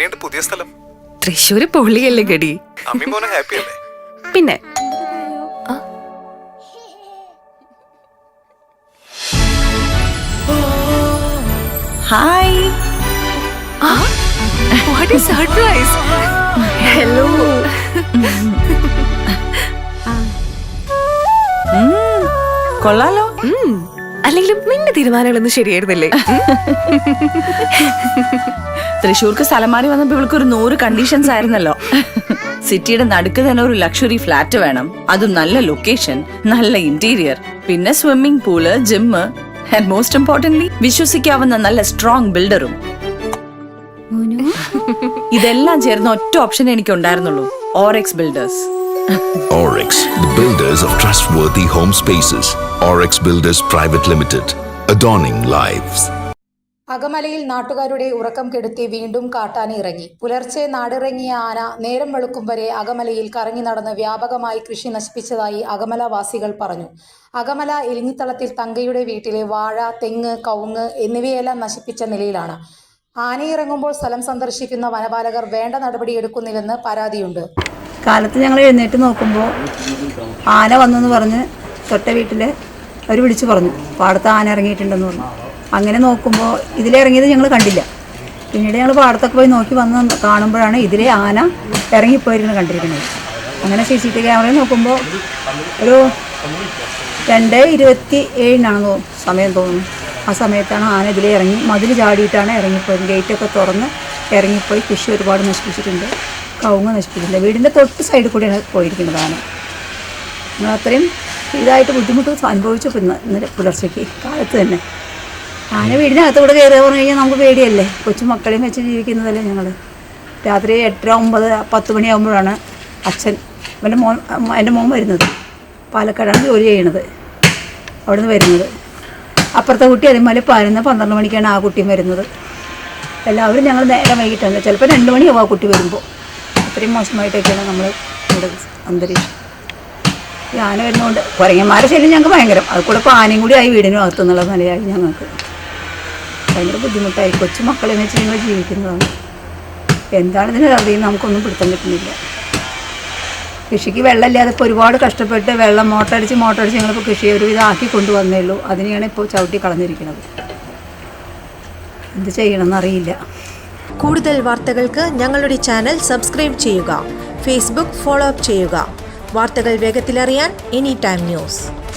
എങ്ങനെയുണ്ട് പുതിയ സ്ഥലം? തൃശ്ശൂര് പൊള്ളിയല്ലേ ഗടി. അമ്മി മോനെ ഹാപ്പി അല്ലേ? പിന്നെ hi. What is surprise. Hello. കൊള്ളാലോ. അല്ലെങ്കിലും നിന്റെ തീരുമാനങ്ങളൊന്നും ശരിയായിരുന്നില്ലേ? തൃശ്ശൂർക്ക് സ്ഥലം മാറി വന്നപ്പോ ഇവൾക്ക് ഒരു 100 കണ്ടീഷൻസ് ആയിരുന്നല്ലോ. സിറ്റിയുടെ നടുക്ക് തന്നെ ഒരു ലക്ഷറി ഫ്ലാറ്റ് വേണം, അതും നല്ല ലൊക്കേഷൻ, നല്ല ഇന്റീരിയർ, പിന്നെ swimming pool, gym, and most importantly വിശ്വസിക്കാവുന്ന നല്ല സ്ട്രോങ് ബിൽഡറും. ഇതെല്ലാം ചേർന്ന ഒറ്റ ഓപ്ഷൻ എനിക്ക് ഉണ്ടായിരുന്നുള്ളൂ, Orex builders. Orex, the builders of trustworthy home spaces. Orex Builders Private Limited, adorning lives. അകമലയിൽ നാട്ടുകാരുടെ ഉറക്കം കെടുത്തി വീണ്ടും കാട്ടാന ഇറങ്ങി. പുലർച്ചെ നാടിറങ്ങിയ ആന നേരം വെളുക്കും വരെ അകമലയിൽ കറങ്ങി നടന്ന് വ്യാപകമായി കൃഷി നശിപ്പിച്ചതായി അകമല വാസികൾ പറഞ്ഞു. അകമല എലിഞ്ഞിത്തളത്തിൽ തങ്കയുടെ വീട്ടിലെ വാഴ, തെങ്ങ്, കവുങ്ങ് എന്നിവയെല്ലാം നശിപ്പിച്ച നിലയിലാണ്. ആനയിറങ്ങുമ്പോൾ സ്ഥലം സന്ദർശിക്കുന്ന വനപാലകർ വേണ്ട നടപടിയെടുക്കുന്നില്ലെന്ന് പരാതിയുണ്ട്. കാലത്ത് ഞങ്ങൾ എഴുന്നേറ്റ് നോക്കുമ്പോൾ ആന വന്നെന്ന് പറഞ്ഞ് തൊട്ട വീട്ടിൽ അവർ വിളിച്ചു പറഞ്ഞു, പാടത്ത് ആന ഇറങ്ങിയിട്ടുണ്ടെന്ന് പറഞ്ഞു. അങ്ങനെ നോക്കുമ്പോൾ ഇതിലിറങ്ങിയത് ഞങ്ങൾ കണ്ടില്ല. പിന്നീട് ഞങ്ങൾ പാടത്തൊക്കെ പോയി നോക്കി വന്ന് കാണുമ്പോഴാണ് ഇതിലെ ആന ഇറങ്ങിപ്പോയിരിക്കുന്നത് കണ്ടിരിക്കുന്നത്. അങ്ങനെ CCTV ക്യാമറയിൽ നോക്കുമ്പോൾ ഒരു 2:27 സമയം തോന്നുന്നു. ആ സമയത്താണ് ആന ഇതിലെ ഇറങ്ങി മതിൽ ചാടിയിട്ടാണ് ഇറങ്ങിപ്പോയത്. ഗേറ്റൊക്കെ തുറന്ന് ഇറങ്ങിപ്പോയി. കൃഷി ഒരുപാട് നശിപ്പിച്ചിട്ടുണ്ട്, കവുങ്ങ് നശിപ്പിച്ചിട്ടുണ്ട്. വീടിൻ്റെ തൊട്ട് സൈഡിൽ കൂടിയാണ് പോയിരിക്കുന്നതാണ്. നമ്മൾ അത്രയും ഇതായിട്ട് ബുദ്ധിമുട്ട് അനുഭവിച്ചു. ഇന്നലെ പുലർച്ചയ്ക്ക് കാലത്ത് തന്നെ ആന വീടിനകത്ത് കൂടെ കയറുക പറഞ്ഞു കഴിഞ്ഞാൽ നമുക്ക് പേടിയല്ലേ. കൊച്ചു മക്കളെയും വെച്ച് ജീവിക്കുന്നതല്ലേ ഞങ്ങൾ. രാത്രി 8, 9, 10 മണിയാകുമ്പോഴാണ് അച്ഛൻ എൻ്റെ മോൻ വരുന്നത്. പാലക്കാടാണ് ജോലി ചെയ്യണത്. അവിടെ നിന്ന് വരുന്നത്. അപ്പുറത്തെ കുട്ടി അതുപോലെ 12 മണിക്കാണ് ആ കുട്ടിയും വരുന്നത്. എല്ലാവരും ഞങ്ങൾ നേരെ വൈകിട്ടാണ്, ചിലപ്പോൾ 2 മണിയാവും ആ കുട്ടി വരുമ്പോൾ. അത്രയും മോശമായിട്ടൊക്കെയാണ് നമ്മൾ ഇവിടെ അന്തരീക്ഷം. ഈ ആന വരുന്നതുകൊണ്ട് കുരങ്ങന്മാരെ ശല്യം ഞങ്ങൾക്ക് ഭയങ്കരം. അത് കൂടെ ഇപ്പോൾ ആനയും കൂടി ആയി വീടിനും അകത്തുനിന്നുള്ള നിലയായി ഞങ്ങൾക്ക് ഭയങ്കര ബുദ്ധിമുട്ടായി. കൊച്ചു മക്കളെ വെച്ച് ഞങ്ങൾ ജീവിക്കുന്നതാണ്. എന്താണ് ഇതിന് അറിയുന്നത് നമുക്കൊന്നും പിടുത്തം കിട്ടുന്നില്ല. കൃഷിക്ക് വെള്ളമില്ലാതെ ഇപ്പോൾ ഒരുപാട് കഷ്ടപ്പെട്ട് വെള്ളം മോട്ടറടിച്ച് ഞങ്ങളിപ്പോൾ കൃഷി ഒരുവിധം ആക്കി കൊണ്ടുവന്നേ ഉള്ളൂ. അതിനെയാണ് ഇപ്പോൾ ചവിട്ടി കളഞ്ഞിരിക്കുന്നത്. എന്ത് ചെയ്യണമെന്നറിയില്ല. കൂടുതൽ വാർത്തകൾക്ക് ഞങ്ങളുടെ ചാനൽ സബ്സ്ക്രൈബ് ചെയ്യുക. ഫേസ്ബുക്ക് ഫോളോ അപ്പ് ചെയ്യുക. വാർത്തകൾ വേഗത്തിലറിയാൻ എനി ടൈം ന്യൂസ്.